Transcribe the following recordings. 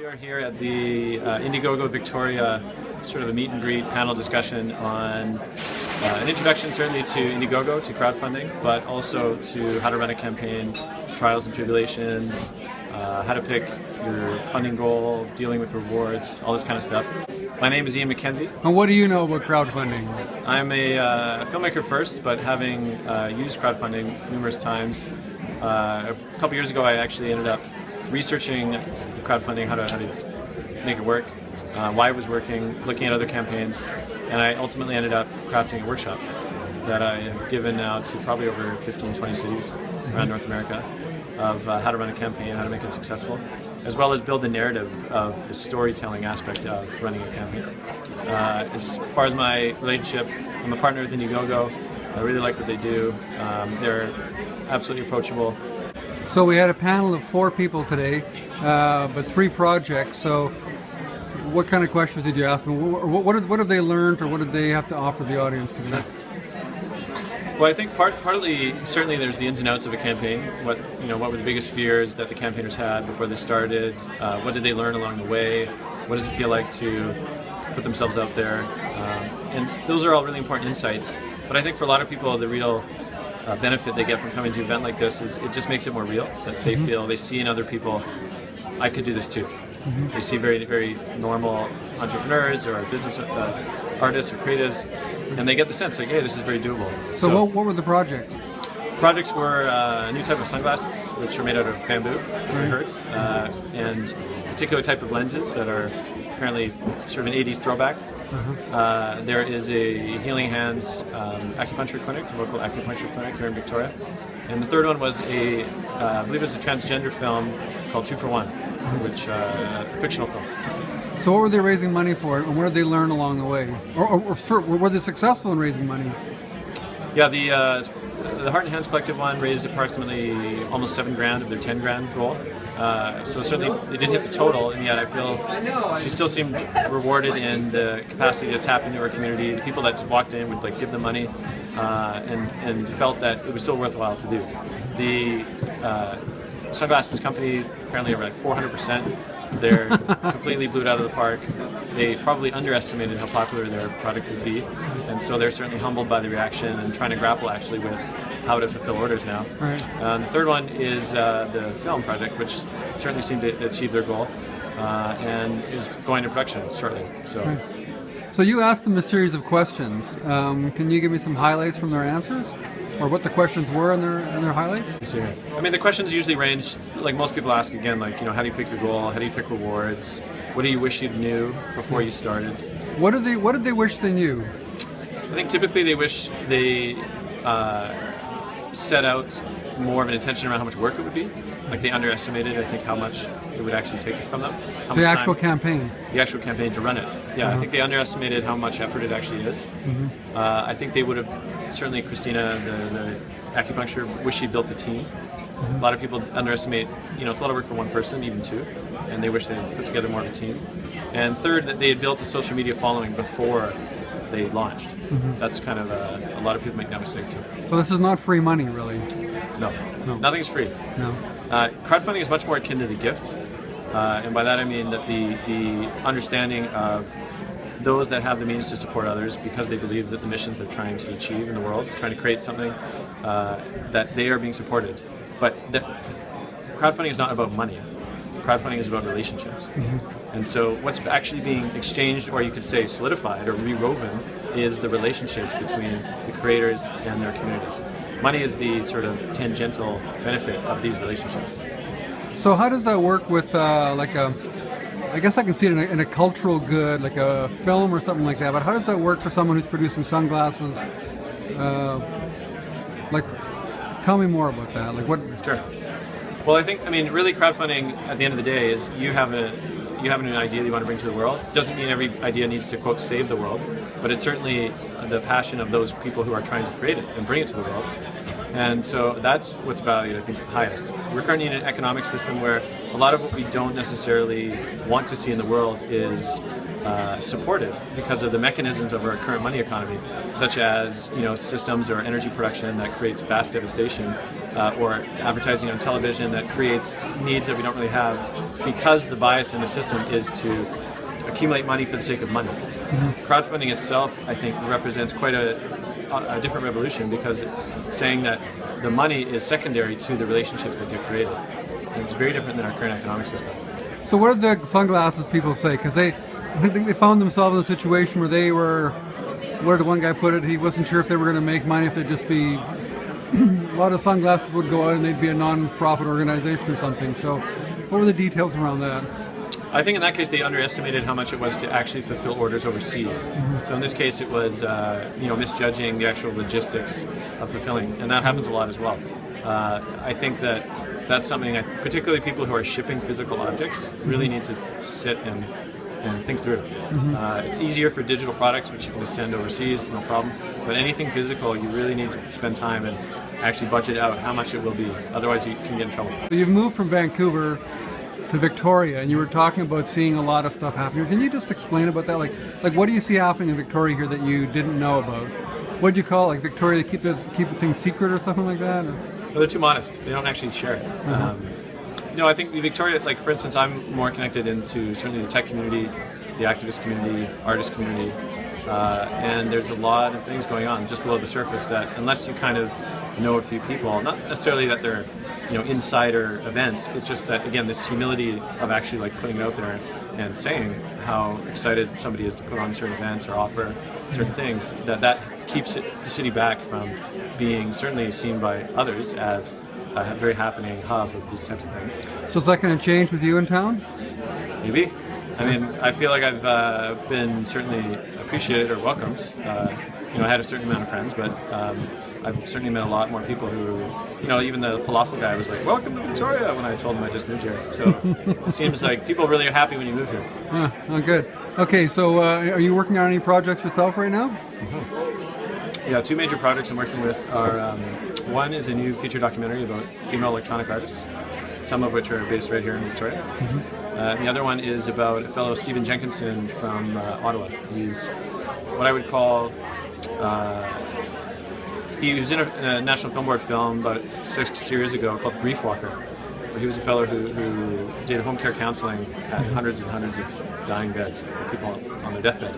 are here at the Indiegogo Victoria, sort of a meet and greet panel discussion on an introduction certainly to Indiegogo, to crowdfunding, but also to how to run a campaign, trials and tribulations, how to pick your funding goal, dealing with rewards, all this kind of stuff. My name is Ian Mackenzie. And what do you know about crowdfunding? I'm a filmmaker first, but having used crowdfunding numerous times, a couple years ago I actually ended up researching crowdfunding, how to make it work, why it was working, looking at other campaigns, and I ultimately ended up crafting a workshop that I have given now to probably over 15-20 cities around North America of how to run a campaign, how to make it successful, as well as build the narrative of the storytelling aspect of running a campaign. As far as my relationship, I'm a partner with Indiegogo. I really like what they do. They're absolutely approachable. So we had a panel of 4 people today, but 3 projects. So what kind of questions did you ask them? What have they learned, or what did they have to offer the audience today? Well, I think partly, certainly there's the ins and outs of a campaign. What were the biggest fears that the campaigners had before they started? What did they learn along the way? What does it feel like to put themselves out there? And those are all really important insights. But I think for a lot of people, the real benefit they get from coming to an event like this is it just makes it more real. That they feel, they see in other people, I could do this too. They see very, very normal entrepreneurs or business artists or creatives, and they get the sense like, hey, this is very doable. So what were the projects? Projects were a new type of sunglasses, which are made out of bamboo, as I heard, and a particular type of lenses that are apparently sort of an 80s throwback. There is a Healing Hands acupuncture clinic, a local acupuncture clinic here in Victoria. And the third one was I believe it was a transgender film called 2 for 1, which a fictional film. So what were they raising money for, and what did they learn along the way? Or were they successful in raising money? Yeah, the Heart and Hands Collective one raised approximately almost 7 grand of their 10 grand goal. So certainly they didn't hit the total, and yet I feel she still seemed rewarded in the capacity to tap into her community. The people that just walked in would give them money, and felt that it was still worthwhile to do. The sunglasses company apparently over 400%. They're completely blew it out of the park. They probably underestimated how popular their product would be, and so they're certainly humbled by the reaction and trying to grapple actually with how to fulfill orders now. Right. The third one is the film project, which certainly seemed to achieve their goal and is going to production shortly. So. Right. So you asked them a series of questions. Can you give me some highlights from their answers? Or what the questions were in their highlights? I mean, the questions usually ranged, like most people ask again, how do you pick your goal? How do you pick rewards? What do you wish you knew before you started? What did they wish they knew? I think typically they wish they set out more of an intention around how much work it would be. Like they underestimated, I think, how much it would actually take from them. The actual campaign. The actual campaign to run it. Yeah, I think they underestimated how much effort it actually is. I think they would have, certainly Christina, the acupuncture, wish she built a team. A lot of people underestimate, it's a lot of work for one person, even 2, and they wish they had put together more of a team. And third, that they had built a social media following before they launched. That's kind of a lot of people make that mistake too. So this is not free money, really? No. Nothing's free. No. Crowdfunding is much more akin to the gift, and by that I mean that the understanding of those that have the means to support others because they believe that the missions they're trying to achieve in the world, trying to create something, that they are being supported. But crowdfunding is not about money. Crowdfunding is about relationships. And so what's actually being exchanged, or you could say solidified or rewoven, is the relationships between the creators and their communities. Money is the sort of tangential benefit of these relationships. So how does that work with I guess I can see it in a cultural good, like a film or something like that, but how does that work for someone who's producing sunglasses? Tell me more about that. Sure. Well, I think, really crowdfunding at the end of the day is you have an idea that you want to bring to the world. Doesn't mean every idea needs to, quote, save the world, but it's certainly the passion of those people who are trying to create it and bring it to the world. And so that's what's valued, I think, the highest. We're currently in an economic system where a lot of what we don't necessarily want to see in the world is supported because of the mechanisms of our current money economy, such as systems or energy production that creates vast devastation, or advertising on television that creates needs that we don't really have, because the bias in the system is to accumulate money for the sake of money. Crowdfunding itself, I think, represents quite a different revolution, because it's saying that the money is secondary to the relationships that get created. And it's very different than our current economic system. So what did the sunglasses people say? Because I think they found themselves in a situation where they were, where did one guy put it, he wasn't sure if they were going to make money, if they'd just be, a lot of sunglasses would go out and they'd be a non-profit organization or something. So what were the details around that? I think in that case they underestimated how much it was to actually fulfill orders overseas. So in this case it was misjudging the actual logistics of fulfilling, and that happens a lot as well. I think that's something, particularly people who are shipping physical objects, really need to sit and think through. It's easier for digital products, which you can just send overseas, no problem. But anything physical, you really need to spend time and actually budget out how much it will be. Otherwise, you can get in trouble. You've moved from Vancouver to Victoria, and you were talking about seeing a lot of stuff happening. Can you just explain about that? Like what do you see happening in Victoria here that you didn't know about? What do you call it? Like Victoria, they keep the things secret or something like that? Or? Well, they're too modest. They don't actually share it. I think Victoria, like for instance, I'm more connected into certainly the tech community, the activist community, artist community, and there's a lot of things going on just below the surface that, unless you kind of know a few people, not necessarily that they're insider events, it's just that, again, this humility of actually like putting it out there and saying how excited somebody is to put on certain events or offer certain things, that keeps the city back from being certainly seen by others as a very happening hub of these types of things. So is that going to change with you in town? Maybe. I mean, I feel like I've been certainly appreciated or welcomed. I had a certain amount of friends, but I've certainly met a lot more people who, even the falafel guy was like, "Welcome to Victoria," when I told him I just moved here. So it seems like people really are happy when you move here. Oh, good. Okay, so are you working on any projects yourself right now? Yeah, two major projects I'm working with are, one is a new feature documentary about female electronic artists, some of which are based right here in Victoria. The other one is about a fellow, Stephen Jenkinson, from Ottawa. He's what I would call, he was in a National Film Board film about 6 years ago called Grief Walker, where he was a fellow who did home care counseling at hundreds and hundreds of dying beds, people on their deathbed.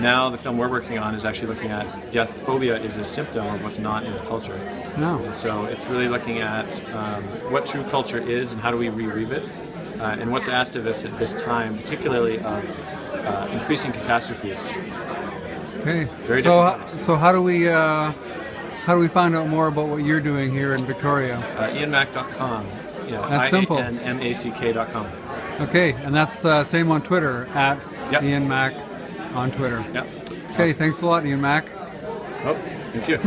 Now the film we're working on is actually looking at death phobia is a symptom of what's not in the culture. No. And so it's really looking at what true culture is and how do we reweave it, and what's asked of us at this time, particularly of increasing catastrophes. Okay. Very so how do we find out more about what you're doing here in Victoria? IanMack.com. That's simple. IanMack.com. Okay, and that's same on Twitter, at Ian Mack on Twitter. Yep. Okay, awesome. Thanks a lot, Ian Mack. Oh, thank you.